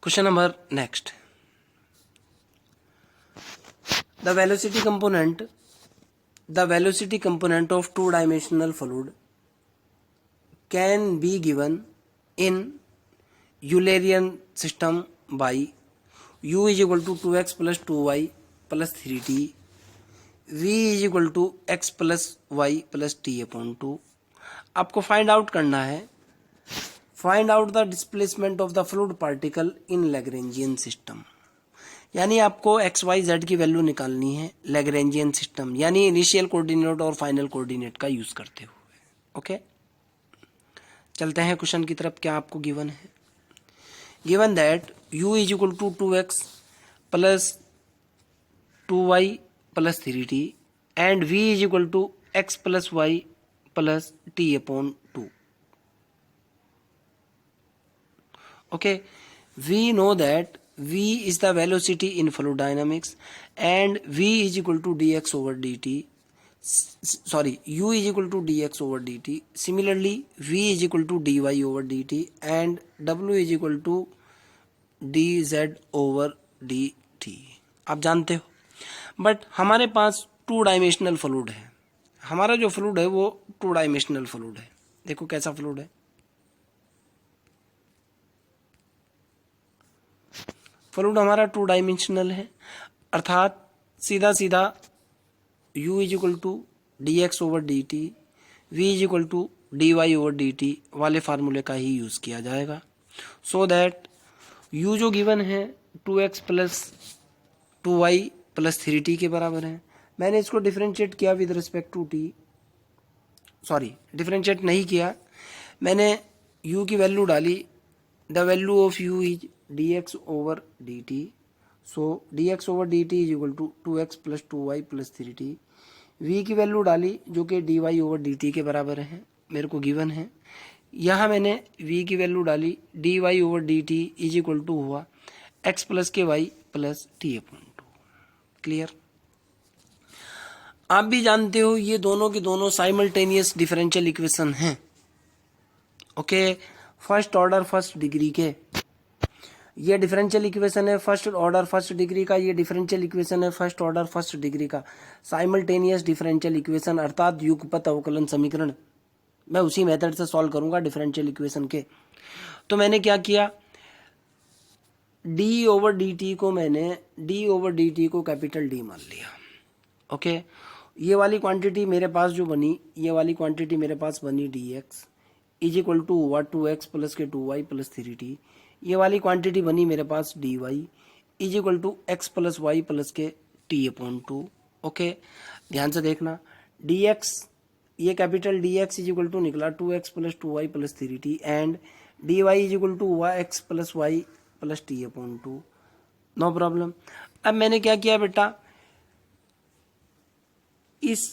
Question number next. The velocity component of two-dimensional fluid can be given in Eulerian system by u is equal to 2x plus 2y plus 3t, v is equal to x plus y plus t upon 2. आपको find out करना है, find out the displacement of the fluid particle in Lagrangian system. यानी आपको x Y Z की value निकालनी है Lagrangian system, यानी initial coordinate और फाइनल कोऑर्डिनेट का यूज करते हुए. ओके, चलते हैं क्वेश्चन की तरफ. क्या आपको गिवन है? Given that u is equal to 2x plus 2y plus 3t and v is equal to x plus y plus t upon 2. Okay, we know that v is the velocity in fluid dynamics and v is equal to dx over dt. Sorry, u is equal to dx over dt. Similarly, v is equal to dy over dt and w is equal to dz over dt. आप जानते हो, but हमारे पास two dimensional fluid है. हमारा जो fluid है वो two dimensional fluid है. देखो कैसा फ्लूइड है. फ्लूइड हमारा टू डायमेंशनल है, अर्थात सीधा सीधा u is equal to d x over D t, v is equal to d Y over D t वाले फार्मूले का ही यूज़ किया जाएगा. सो दैट u जो गिवन है 2x plus 2y plus 3t के बराबर है. मैंने इसको डिफ्रेंशिएट किया with respect to t. Sorry, differentiate नहीं किया, मैंने u की वैल्यू डाली. The value of u is dx over dt. So dx over dt is equal to 2x plus 2y plus 3t. v की वैल्यू डाली जो कि dy over dt के बराबर है, मेरे को गिवन है. यहाँ मैंने v की वैल्यू डाली, dy over dt is equal to हुआ x plus के y plus t upon 2. Clear? आप भी जानते हो ये दोनों के दोनों साइमल्टेनियस डिफरेंशियल इक्वेशन हैं. Okay, first order first degree के. ये डिफरेंशियल इक्वेशन है फर्स्ट ऑर्डर फर्स्ट डिग्री का, ये डिफरेंशियल इक्वेशन है फर्स्ट ऑर्डर फर्स्ट डिग्री का. साइमल्टेनियस डिफरेंशियल इक्वेशन अर्थात युगपत अवकलन समीकरण. मैं उसी मेथड से सॉल्व करूंगा डिफरेंशियल इक्वेशन के. तो मैंने क्या किया, d ओवर डी टी को मैंने d ओवर डी टी को कैपिटल D मान लिया. ओके, ये वाली क्वांटिटी मेरे पास जो बनी, ये वाली क्वांटिटी मेरे पास बनी dx इज इक्वल टू हुआ 2x प्लस के 2y प्लस 3t. ये वाली क्वांटिटी बनी मेरे पास dy is equal to x plus y plus के t अपॉन 2. ओके, ध्यान से देखना, dx ये capital dx is equal to निकला 2x plus 2y plus 3t and dy is equal to हुआ x plus y plus t upon 2. No problem. अब मैंने क्या किया बेटा, इस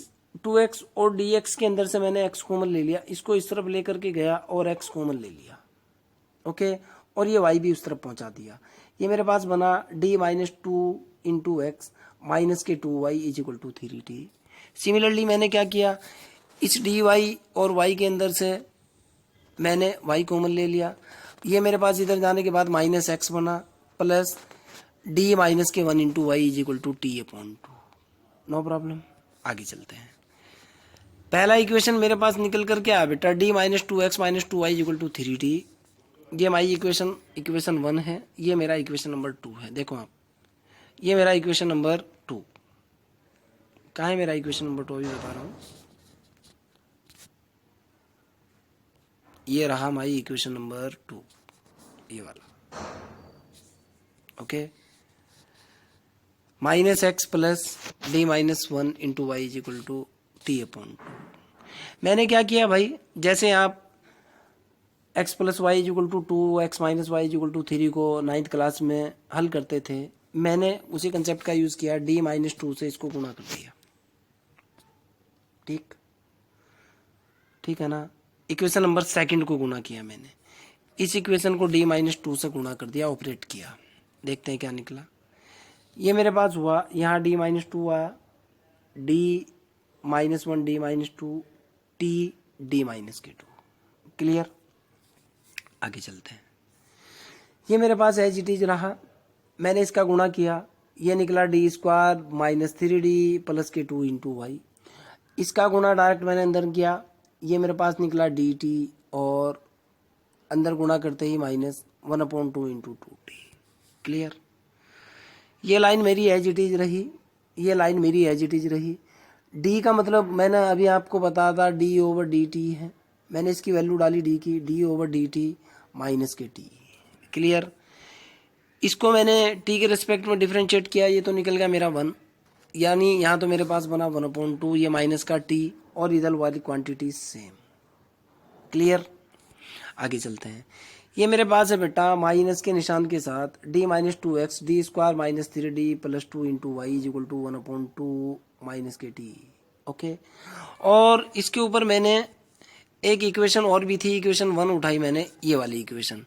2x और dx के अंदर से मैंने x कॉमन ले लिया, इसको इस तरफ लेकर के गया और x कॉमन ले लिया. ओके, और ये y भी उस तरफ पहुंचा दिया. ये मेरे पास बना d minus 2 into x minus के 2y is equal to 3t. Similarly मैंने क्या किया, इस dy और y के अंदर से मैंने y कॉमन ले लिया. ये मेरे पास इधर जाने के बाद माइनस एक्स बना प्लस d माइनस के 1 into Y is equal to t upon 2. No problem. आगे चलते हैं. पहला इक्वेशन मेरे पास निकल कर क्या है बेटा, d minus 2x minus 2y is equal to 3t. ये हमारी इक्वेशन 1 है, ये मेरा इक्वेशन नंबर 2 है. देखो आप, ये मेरा इक्वेशन नंबर 2. कहाँ है मेरा इक्वेशन नंबर 2? अभी बता रहा हूँ. ये रहा हमारी इक्वेशन नंबर 2, ये वाला. Okay, minus x plus d minus 1 into Y is equal to t upon 2. मैंने क्या किया भाई, जैसे आप x plus y is equal to 2 x minus y is equal to 3 को 9th क्लास में हल करते थे, मैंने उसी कंसेप्ट का यूज किया, d माइनस 2 से इसको गुणा कर दिया. ठीक, ठीक है ना. इक्वेशन नंबर सेकंड को गुणा किया मैंने, इस इक्वेशन को d माइनस 2 से गुणा कर दिया, ऑपरेट किया. देखते हैं क्या निकला. ये मेरे पास हुआ, यहाँ d माइनस 2 आया, d minus 1 d minus 2 t d minus के 2. क्लियर? आगे चलते हैं. ये मेरे पास एज इट इज रहा, मैंने इसका गुणा किया, ये निकला D square minus 3d plus के 2 इंटू वाई। इसका गुणा डायरेक्ट मैंने अंदर किया, ये मेरे पास निकला डी टी, और अंदर गुणा करते ही माइनस 1/2 इंटू 2t। क्लियर? ये लाइन मेरी एज इट इज रही, ये लाइन मेरी एज इट इज रही। डी का मतलब मैंने अभी आपको बताया था डी ओवर डी टी है, मैंने इसकी वैल्यू डाली डी की, D over D T minus के टी। क्लियर? इसको मैंने टी के रिस्पेक्ट में डिफरेंशिएट किया, ये तो निकल गया मेरा 1, यानी यहाँ तो मेरे पास बना 1/2, ये माइनस का टी, और इधर वाली क्वांटिटी सेम। क्लियर? आगे चलते हैं। ये मेरे पास है बेटा माइनस के निशान के साथ d minus 2x d square minus 3d plus 2 into Y is equal to 1/2 minus के टी। ओके, और इसके ऊपर मैंने एक इक्वेशन और भी थी, इक्वेशन 1 उठाई मैंने, ये वाली इक्वेशन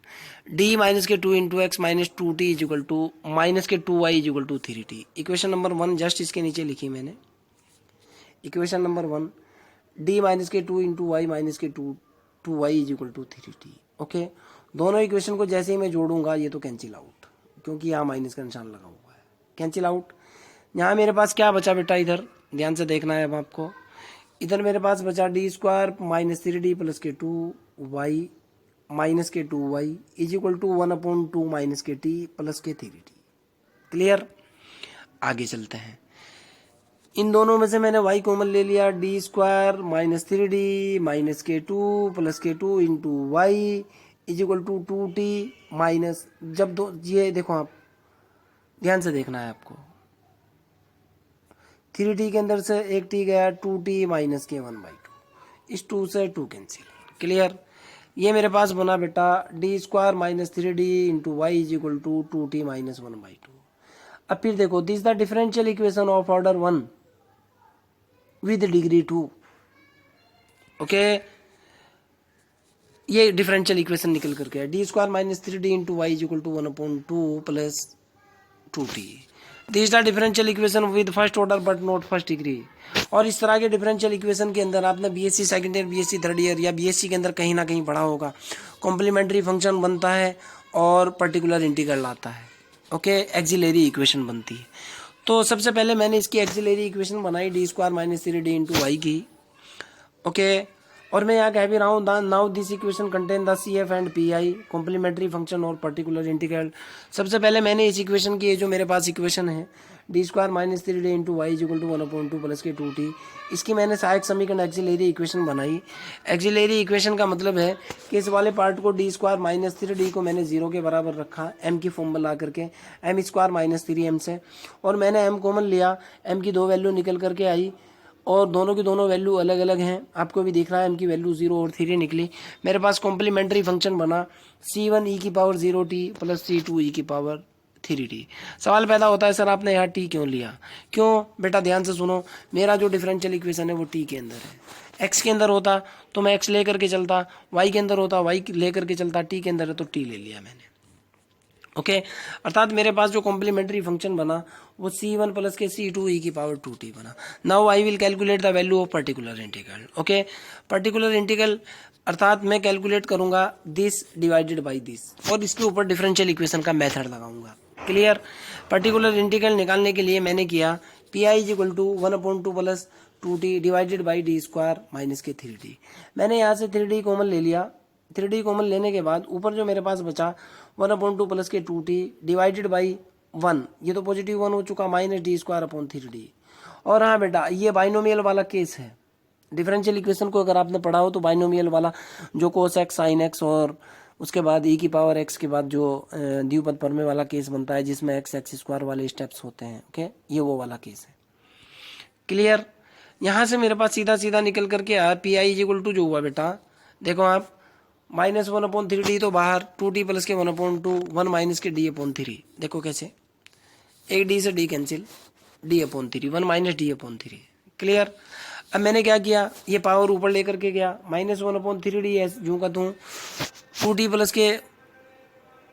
d माइनस के 2 into x minus 2t is equal to minus के 2y is equal to 3t। Equation number 1 just इसके नीचे लिखी मैंने, इक्वेशन नंबर 1 d माइनस के 2 इंटू वाई माइनस के 2y is equal to 3t। Okay, दोनों equation को जैसे ही मैं जोड़ूंगा ये तो कैंसिल आउट, क्योंकि यहाँ माइनस का निशान लगा हुआ है, कैंसिल आउट। यहाँ मेरे पास क्या बचा बेटा, इधर ध्यान से देखना है अब आपको, इधर मेरे पास बचा D square minus 3d plus के 2y माइनस के 2y is equal to 1/2 minus के t प्लस के 3t। क्लियर? आगे चलते हैं। इन दोनों में से मैंने y कॉमन ले लिया, D square minus 3d minus के 2 प्लस के 2 into Y is equal to 2t minus, जब दो ये देखो आप ध्यान से देखना है आपको, 3t के अंदर से एक t गया, 2t माइनस के 1/2, इस 2 से 2 कैंसिल। क्लियर? ये मेरे पास बना बेटा d square minus 3d into Y is equal to 2t minus 1/2। अब फिर देखो, this the differential equation of order 1 with degree 2। Okay, ये डिफरेंशियल इक्वेशन निकल करके है, D square minus 3d into Y is equal to 1/2 plus 2t। This the differential equation with first order but not first degree. और इस तरह के differential equation के अंदर आपने BSc second year, BSc third year या बीएससी के अंदर कहीं ना कहीं पढ़ा होगा, कॉम्प्लीमेंट्री फंक्शन बनता है और पर्टिकुलर इंटीग्रल आता है। ओके, एक्सिलरी इक्वेशन बनती है। तो सबसे पहले मैंने इसकी एक्सिलरी इक्वेशन बनाई, D square minus 3d into Y की। ओके, और मैं यहाँ कह भी रहा हूँ now this equation contain the C F and P I complementary function और पर्टिकुलर इंटीग्रल। सबसे पहले मैंने इस इक्वेशन की, जो मेरे पास इक्वेशन है D square minus 3d into Y is equal to 1/2 plus के 2t, इसकी मैंने सहायक समीकरण एक्सिलरी इक्वेशन बनाई। एक्सिलरी इक्वेशन का मतलब है कि इस वाले पार्ट को डी स्क्वायर माइनस 3d को मैंने 0 के बराबर रखा, m की फॉर्म बना करके, m स्क्वायर माइनस 3m से, और मैंने m कॉमन लिया, m की 2 वैल्यू निकल करके आई, और दोनों की दोनों वैल्यू अलग अलग हैं, आपको भी दिख रहा है, m की वैल्यू 0 और 3 निकली। मेरे पास कॉम्प्लीमेंट्री फंक्शन बना c1 e की power 0t plus c2 e की पावर 3t। सवाल पैदा होता है, सर आपने यहाँ t क्यों लिया? क्यों बेटा, ध्यान से सुनो, मेरा जो डिफरेंशियल इक्वेशन है वो t के अंदर है। x के अंदर होता तो मैं x लेकर के चलता, y के अंदर होता y लेकर के चलता, t के अंदर है तो t ले लिया मैंने। ओके, अर्थात मेरे पास जो कॉम्प्लीमेंट्री फंक्शन बना वो c1 प्लस के c2 e की पावर 2t बना। Now I will calculate the value of particular integral. Okay, particular integral अर्थात मैं कैलकुलेट करूंगा दिस डिवाइडेड बाय दिस, और इसके ऊपर डिफरेंशियल इक्वेशन का मेथड लगाऊंगा। क्लियर? पर्टिकुलर इंटीग्रल निकालने के लिए मैंने किया P I is equal to 1/2 plus 2t divided by D square minus के 3t। मैंने यहाँ से 3d कॉमन ले लिया, 3d कॉमन लेने के बाद ऊपर जो मेरे पास बचा 1/2 प्लस के 2t डिवाइडेड बाई 1, ये तो पॉजिटिव 1 हो चुका, minus D square upon 3d। और हाँ बेटा, ये बाइनोमियल वाला केस है। डिफरेंशियल इक्वेशन को अगर आपने पढ़ा हो तो बाइनोमियल वाला, जो कोस एक्स साइन एक्स और उसके बाद e की पावर x के बाद जो द्विपद प्रमेय वाला केस बनता है, जिसमें x स्क्वायर वाले स्टेप्स होते हैं। ओके, ये वो वाला केस है। क्लियर? यहाँ से मेरे पास सीधा सीधा निकल करके आया P I is equal to, जो हुआ बेटा देखो आप, माइनस 1/3d तो बाहर, 2t प्लस के 1/2, 1 माइनस के d/3। देखो कैसे, एक d से d cancel, d/3, 1 minus d/3। Clear? अब मैंने क्या किया, ये पावर ऊपर लेकर के गया, माइनस 1/3d जूँ का तूँ, 2t प्लस के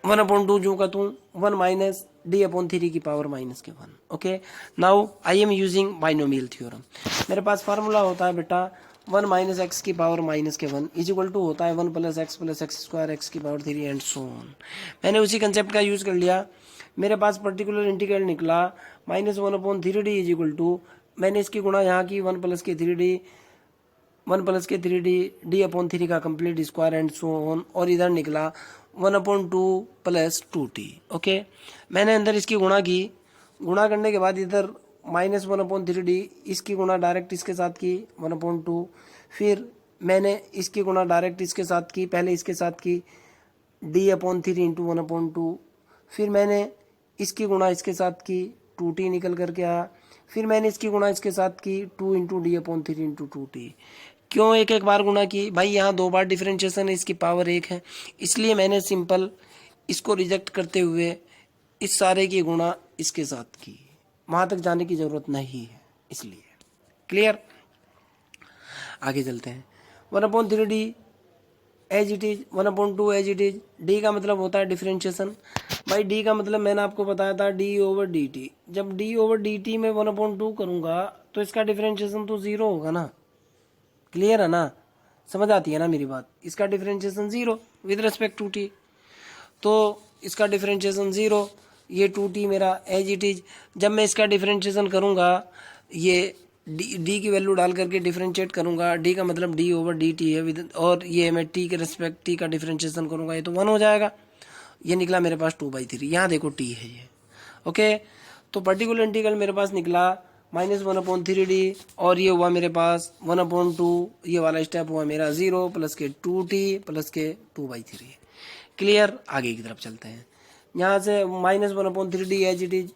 1/2 जूँ का तूँ, 1 माइनस d/3 की पावर माइनस के 1। Okay, now I am using binomial theorem. मेरे पास फार्मूला होता है बेटा 1 माइनस एक्स की पावर माइनस के 1 इज इक्वल टू होता है 1 प्लस एक्स स्क्वायर एक्स की पावर 3 एंड सो ऑन। मैंने उसी कंसेप्ट का यूज़ कर लिया। मेरे पास पर्टिकुलर इंटीग्रल निकला -1/3d इज इक्वल टू, मैंने इसकी गुणा यहाँ की 1 प्लस के 3d, 1 प्लस के 3d d/3 का complete square and so on, और इधर निकला 1/2 प्लस 2t। ओके, मैंने अंदर इसकी गुणा की, गुणा करने के बाद इधर -1/3d, इसकी गुणा डायरेक्ट इसके साथ की 1/2, फिर मैंने इसकी गुणा डायरेक्ट इसके साथ की, पहले इसके साथ की d/3 इंटू 1/2, फिर मैंने इसकी गुणा इसके साथ की 2t निकल करके आया, फिर मैंने इसकी गुणा इसके साथ की 2 इंटू d/3 इंटू 2t। क्यों एक एक बार गुणा की भाई, यहाँ 2 बार डिफरेंशिएशन है, इसकी पावर 1 है, इसलिए मैंने सिंपल इसको रिजेक्ट करते हुए इस सारे की गुणा इसके साथ की, वहाँ तक जाने की ज़रूरत नहीं है इसलिए। क्लियर, आगे चलते हैं। 1/3d as it is, 1/2 as it is, d का मतलब होता है डिफरेंशिएशन। भाई d का मतलब मैंने आपको बताया था d/dt। जब d/dt में 1/2 करूँगा तो इसका डिफरेंशिएशन तो 0 होगा ना। क्लियर है ना, समझ आती है ना मेरी बात। इसका differentiation 0 with respect to t, तो इसका डिफरेंशिएशन 0, ये 2t मेरा एज इट इज। जब मैं इसका डिफरेंशिएशन करूँगा, ये d की वैल्यू डाल करके डिफरेंशिएट करूँगा, d का मतलब d/dt है विद, और ये मैं t के रिस्पेक्ट t का डिफरेंशिएशन करूँगा, ये तो 1 हो जाएगा। ये निकला मेरे पास 2/3, यहाँ देखो t है ये। ओके, तो पर्टिकुलर इंटीग्रल मेरे पास निकला -1/3d, और ये हुआ मेरे पास 1/2, ये वाला स्टेप हुआ मेरा 0 प्लस के 2t प्लस के 2/3। क्लियर, आगे की तरफ चलते हैं। यहाँ से -1/3d as it is,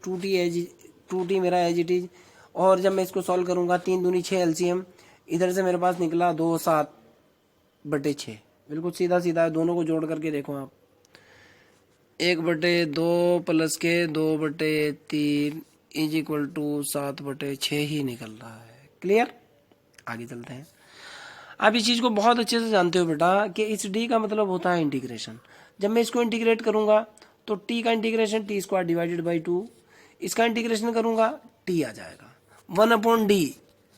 2t मेरा एज इट इज, और जब मैं इसको सॉल्व करूँगा 3 दूनी 6 एलसीएम, इधर से मेरे पास निकला 2 7/6, बिल्कुल सीधा सीधा है। दोनों को जोड़ करके देखो आप, 1/2 प्लस के 2/3 इज इक्वल टू 7/6 ही निकल रहा है। क्लियर, आगे चलते हैं। आप इस चीज़ को बहुत अच्छे से जानते हो बेटा कि इस d का मतलब होता है इंटीग्रेशन। जब मैं इसको इंटीग्रेट करूँगा तो t का इंटीग्रेशन t² डिवाइडेड बाई 2, इसका इंटीग्रेशन करूँगा t आ जाएगा। 1/d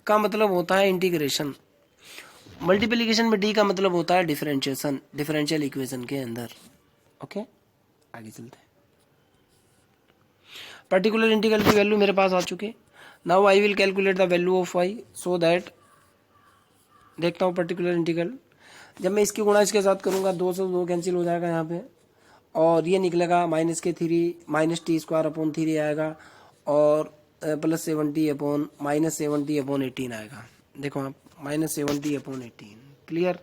का मतलब होता है इंटीग्रेशन, मल्टीप्लिकेशन में d का मतलब होता है डिफरेंशिएशन, डिफरेंशियल इक्वेशन के अंदर। ओके, आगे चलते हैं। पर्टिकुलर इंटीग्रल की वैल्यू मेरे पास आ चुकी। Now I will calculate the value of y so that, देखता हूँ पर्टिकुलर इंटीग्रल। जब मैं इसकी गुणा इसके साथ करूँगा 2 से 2 कैंसिल हो जाएगा यहाँ पे, और ये निकलेगा -3 -t² आएगा, और +70/-70/18 आएगा। देखो आप, -70/18। क्लियर,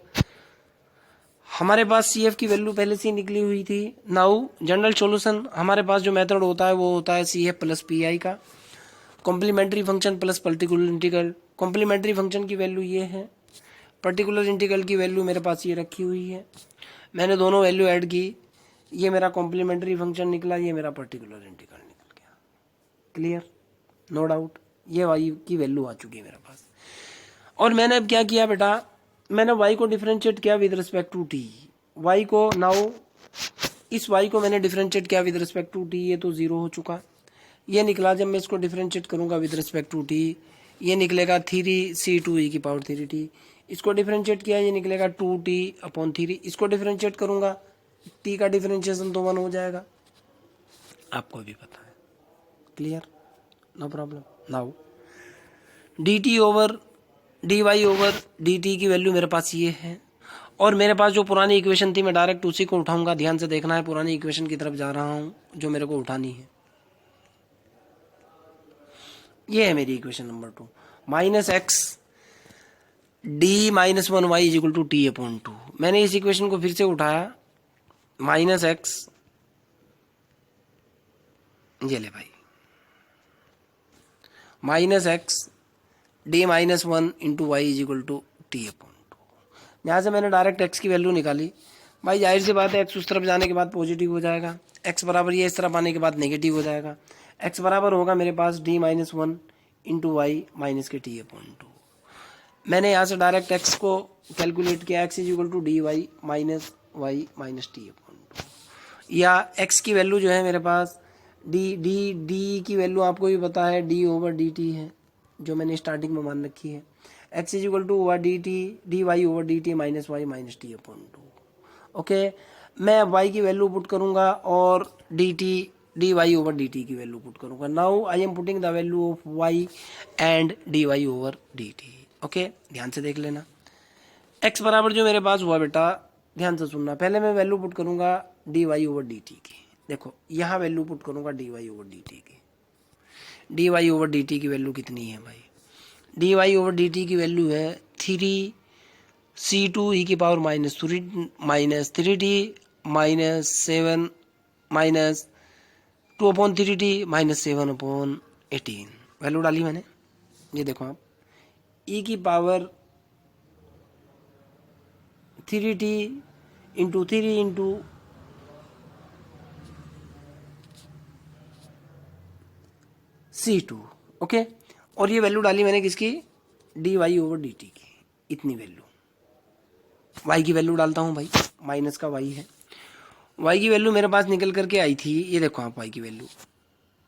हमारे पास सी एफ की वैल्यू पहले से ही निकली हुई थी। नाउ जनरल सॉल्यूशन, हमारे पास जो मेथड होता है वो होता है C F plus P I का, complementary function plus particular integral. Complementary function की वैल्यू ये है, पर्टिकुलर इंटीग्रल की वैल्यू मेरे पास ये रखी हुई है। मैंने दोनों वैल्यू ऐड की, ये मेरा कॉम्प्लीमेंट्री फंक्शन निकला, ये मेरा पर्टिकुलर इंटीग्रल निकल गया। क्लियर, नो डाउट, ये वाई की वैल्यू आ चुकी है मेरे पास। और मैंने अब क्या किया बेटा, मैंने y को डिफरेंशिएट किया with respect to t। y को नाउ, इस y को मैंने डिफरेंशिएट किया विद रिस्पेक्ट टू t, ये तो 0 हो चुका। ये निकला, जब मैं इसको डिफरेंशिएट करूंगा विद रिस्पेक्ट टू t, ये निकलेगा 3c2e⁻3t। इसको डिफरेंशिएट किया, ये निकलेगा 2t/3। इसको डिफरेंशिएट करूंगा, t का डिफरेंशिएशन तो 1 हो जाएगा, आपको भी पता है। Clear, no problem. Now dy/dt की वैल्यू मेरे पास ये है, और मेरे पास जो पुरानी इक्वेशन थी मैं डायरेक्ट उसी को उठाऊंगा। ध्यान से देखना है, पुरानी इक्वेशन की तरफ जा रहा हूँ जो मेरे को उठानी है। ये है मेरी equation number 2, -x d-1y is equal to t/2। मैंने इस इक्वेशन को फिर से उठाया, -x, ये ले भाई, -x d-1 into Y is equal to t/2। यहाँ से मैंने डायरेक्ट x की वैल्यू निकाली। भाई जाहिर सी बात है, x उस तरफ जाने के बाद पॉजिटिव हो जाएगा, x बराबर ये इस तरफ आने के बाद नेगेटिव हो जाएगा। x बराबर होगा मेरे पास d-1 इंटू वाई माइनस के t/2। मैंने यहाँ से डायरेक्ट x को कैलकुलेट किया, x is equal to dy minus Y minus t/2, या x की वैल्यू जो है मेरे पास d की वैल्यू आपको भी पता है d/dt है, जो मैंने स्टार्टिंग में मान रखी है। X is equal to over D T D Y over D T minus Y minus T upon two. Okay, मैं अब वाई की वैल्यू पुट करूंगा और D T D Y over D T की वैल्यू पुट करूंगा। Now I am putting the value of Y and D Y over D T. Okay, ध्यान से देख लेना। एक्स बराबर जो मेरे पास हुआ बेटा, ध्यान से सुनना, पहले मैं वैल्यू पुट करूंगा D Y over D T की। देखो यहाँ वैल्यू पुट करूंगा D Y over D T की। D Y over D T की वैल्यू कितनी है भाई? D Y over D T की वैल्यू है 3c2 ई की power -3 T minus 7 minus 2/3 T minus 7/18। Value डाली मैंने, ये देखो आप, ई की power 3t into 3 into C2। Okay, और ये वैल्यू डाली मैंने किसकी? D Y over D T की, इतनी वैल्यू। वाई की वैल्यू डालता हूँ भाई, माइनस का वाई है। वाई की वैल्यू मेरे पास निकल करके आई थी, ये देखो आप, वाई की वैल्यू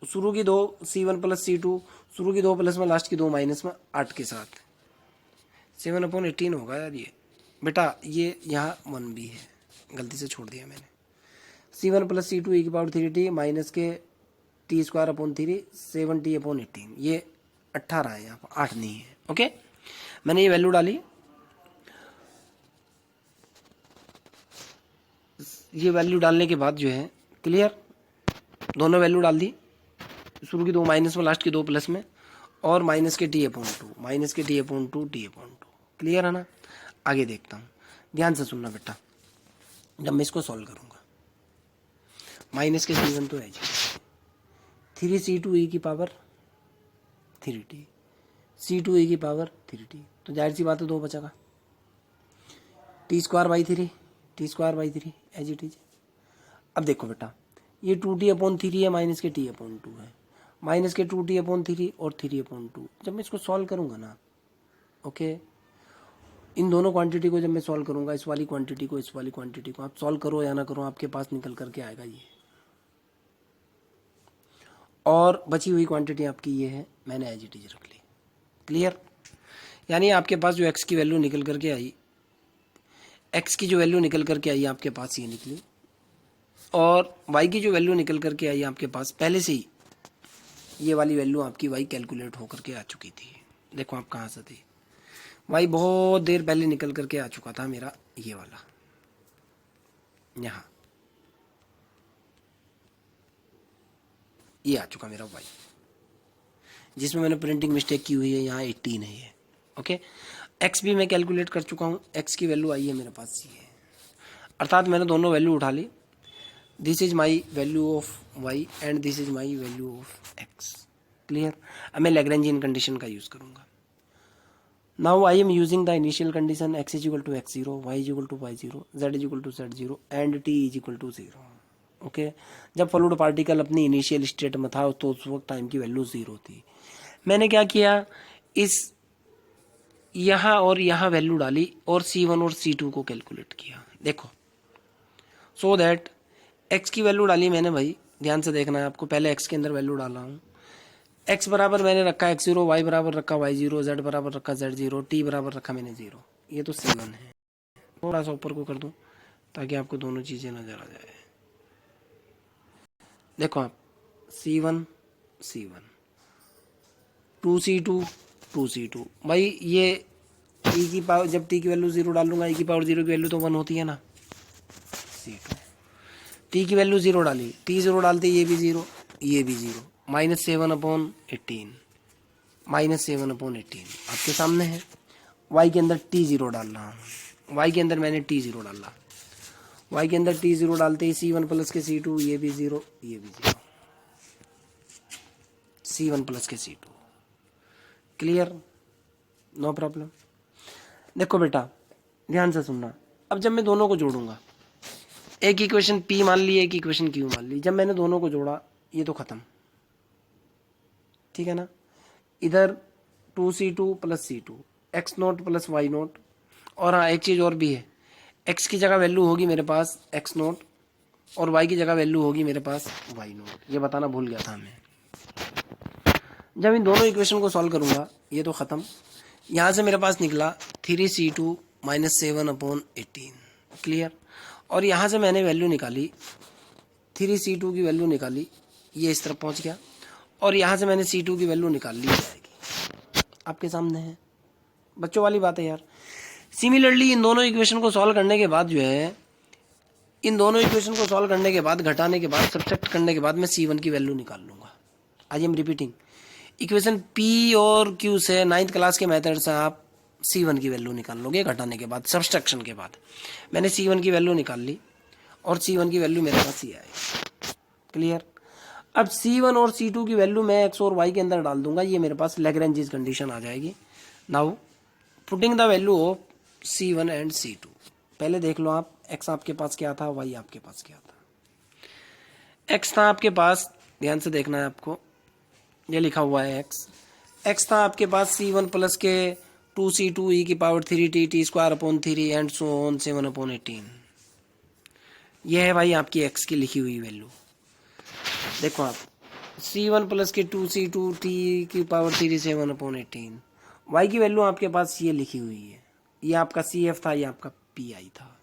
शुरू की 2 C1 प्लस C2, शुरू की 2 प्लस में, लास्ट की 2 माइनस में, 8 के साथ 7/18 होगा यार ये बेटा। ये यहाँ 1 भी है, गलती से छोड़ दिया मैंने। C1 प्लस C2 ई की पावर 3t माइनस के t²/3 7t/18, ये 18 है यहाँ पर, 8 नहीं है। ओके, मैंने ये वैल्यू डाली, ये वैल्यू डालने के बाद जो है, क्लियर, दोनों वैल्यू डाल दी, शुरू की 2 माइनस में, लास्ट की 2 प्लस में, और माइनस के t/2, माइनस के t/2 t/2। क्लियर है ना? आगे देखता हूँ, ध्यान से सुनना बेटा। जब मैं इसको सॉल्व करूँगा, माइनस के C1 तो है जी, 3c2 ई की पावर 3t, C2 ई की पावर 3t, तो जाहिर सी बात है 2 बचेगा, t²/3 t²/3 as it is. अब देखो बेटा, ये 2t/3 है, माइनस के t/2 है, माइनस के 2t/3 और 3/2। जब मैं इसको सॉल्व करूँगा ना, ओके, इन दोनों क्वांटिटी को जब मैं सॉल्व करूँगा, इस वाली क्वांटिटी को, इस वाली क्वांटिटी को, आप सॉल्व करो या ना करो, आपके पास निकल करके आएगा ये, और बची हुई क्वांटिटी आपकी ये है, मैंने एज इट इज रख ली। क्लियर? यानी आपके पास जो एक्स की वैल्यू निकल करके आई, एक्स की जो वैल्यू निकल करके आई आपके पास ये निकली, और वाई की जो वैल्यू निकल करके आई आपके पास, पहले से ही ये वाली वैल्यू आपकी वाई कैलकुलेट होकर के आ चुकी थी। देखो आप कहाँ से थी, वाई बहुत देर पहले निकल करके आ चुका था मेरा, ये वाला यहाँ, ये आ चुका मेरा वाई, जिसमें मैंने प्रिंटिंग मिस्टेक की हुई है, यहाँ 18 है ये। ओके, एक्स भी मैं कैलकुलेट कर चुका हूँ, एक्स की वैल्यू आई है मेरे पास ये, अर्थात मैंने दोनों वैल्यू उठा ली। This is my value of Y and this is my value of X. Clear? अब मैं लैग्रेंजियन कंडीशन का यूज़ करूँगा। Now I am using the initial condition, X is equal to x0, Y is equal to y0, z is equal to z0 and t is equal to 0। Okay, जब fluid particle अपनी initial state में था तो उस वक्त time की value 0 थी। मैंने क्या किया, इस यहाँ और यहाँ वैल्यू डाली और C1 और C2 को कैलकुलेट किया। देखो, सो दैट x की वैल्यू डाली मैंने भाई, ध्यान से देखना है आपको, पहले x के अंदर वैल्यू डाला हूँ। x बराबर मैंने रखा x0, y बराबर रखा y0, z बराबर रखा z0, t बराबर रखा मैंने 0। ये तो C1 है, थोड़ा सा ऊपर को कर दूँ ताकि आपको दोनों चीज़ें नज़र आ जाए। देखो आप, C1 C1, 2C2 2C2, भाई ये e की पावर, जब t की वैल्यू 0 डालूंगा, e की पावर 0 की वैल्यू तो 1 होती है ना, C2, t की वैल्यू 0 डाली, t 0 डालते ये भी 0, ये भी 0, -7/18, -7/18 आपके सामने है। y के अंदर t0 डाल रहा हूँ, y के अंदर मैंने t0 डाला, y के अंदर t0 डालते ही C1 प्लस के C2, ये भी 0, ये भी 0, C1 प्लस के C2। क्लियर? No problem. देखो बेटा, ध्यान से सुनना, अब जब मैं दोनों को जोड़ूंगा, एक इक्वेशन P मान ली, एक इक्वेशन Q मान ली, जब मैंने दोनों को जोड़ा ये तो खत्म, ठीक है ना। इधर 2C2 plus C2, x0 plus y0, और हाँ एक चीज़ और भी है, x की जगह वैल्यू होगी मेरे पास x0 और y की जगह वैल्यू होगी मेरे पास y0, ये बताना भूल गया था मैं। जब इन दोनों इक्वेशन को सॉल्व करूंगा ये तो ख़त्म, यहाँ से मेरे पास निकला 3c2 माइनस 7/18, क्लियर। और यहाँ से मैंने वैल्यू निकाली 3c2 की वैल्यू निकाली, ये इस तरफ पहुँच गया, और यहाँ से मैंने c2 की वैल्यू निकाल ली जाएगी, आपके सामने है, बच्चों वाली बात है यार। सिमिलरली इन दोनों इक्वेशन को सॉल्व करने के बाद जो है, इन दोनों इक्वेशन को सॉल्व करने के बाद, घटाने के बाद, सब्ट्रैक्ट करने के बाद मैं c1 की वैल्यू निकाल लूँगा। आज हम रिपीटिंग इक्वेशन p और q से 9th क्लास के मेथड से आप c1 की वैल्यू निकाल लोगे घटाने के बाद, सब्ट्रैक्शन के बाद। मैंने c1 की वैल्यू निकाल ली और c1 की वैल्यू मेरे पास ये आई, क्लियर। अब c1 और c2 की वैल्यू मैं x और y के अंदर डाल दूंगा, ये मेरे पास लैग्रेंज कंडीशन आ जाएगी। Now putting the value of c1 and c2, पहले देख लो आप, x आपके पास क्या था, y आपके पास क्या था। x था आपके पास, ध्यान से देखना है आपको, ये लिखा हुआ है x था आपके पास c1 प्लस के 2c2 e की power 3t t² and so on 7/18। यह है भाई आपकी x की लिखी हुई वैल्यू। देखो आप, c1 प्लस के 2c2 t की पावर 3 7/18, y की वैल्यू आपके पास ये लिखी हुई है, ये आपका cf था, ये आपका pi था,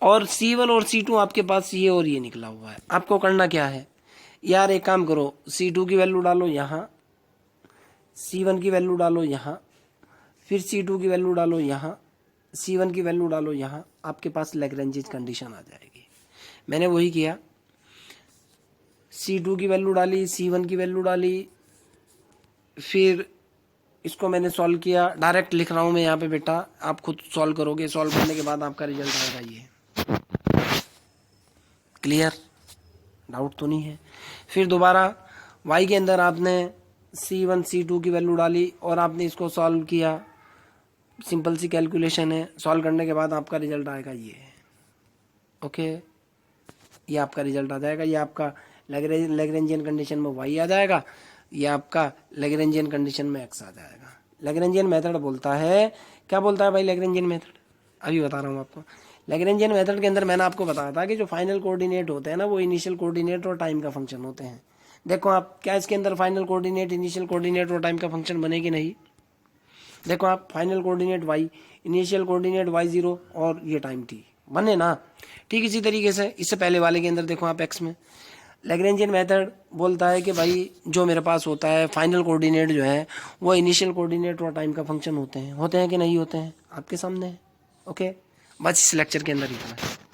और c1 और c2 आपके पास ये और ये निकला हुआ है। आपको करना क्या है यार, एक काम करो, c2 की वैल्यू डालो यहाँ, c1 की वैल्यू डालो यहाँ, फिर c2 की वैल्यू डालो यहाँ, c1 की वैल्यू डालो यहाँ, आपके पास लैग्रेंज कंडीशन आ जाएगी। मैंने वही किया, c2 की वैल्यू डाली, c1 की वैल्यू डाली, फिर इसको मैंने सॉल्व किया। डायरेक्ट लिख रहा हूँ मैं यहाँ पे बेटा, आप खुद सॉल्व करोगे, सॉल्व करने के बाद आपका रिजल्ट आएगा ये, क्लियर, डाउट तो नहीं है। फिर दोबारा y के अंदर आपने c1 c2 की वैल्यू डाली और आपने इसको सॉल्व किया, सिंपल सी कैलकुलेशन है, सॉल्व करने के बाद आपका रिजल्ट आएगा ये, ओके, ये आपका रिजल्ट आ जाएगा, ये आपका लैग्रेंजियन कंडीशन में y आ जाएगा, ये आपका लैग्रेंजियन कंडीशन में x आ जाएगा। लैग्रेंजियन मेथड बोलता है, क्या बोलता है भाई लैग्रेंजियन मेथड, अभी बता रहा हूँ आपको। लैग्रेंजियन मेथड के अंदर मैंने आपको बताया था कि जो फाइनल कोऑर्डिनेट होते हैं ना, वो इनिशियल कोऑर्डिनेट और टाइम का फंक्शन होते हैं। देखो आप, क्या इसके अंदर फाइनल कोऑर्डिनेट, इनिशियल कोऑर्डिनेट और टाइम का फंक्शन बने कि नहीं। देखो आप, final coordinate y, initial coordinate y0 और ये टाइम t बने ना। ठीक इसी तरीके से इससे पहले वाले के अंदर देखो आप x में, लैग्रेंजियन मेथड बोलता है कि भाई जो मेरे पास होता है फाइनल कोऑर्डिनेट जो है वो इनिशियल कोऑर्डिनेट और टाइम का फंक्शन होते हैं कि नहीं होते हैं, आपके सामने है, ओके। बस इस लेक्चर के अंदर इतना है।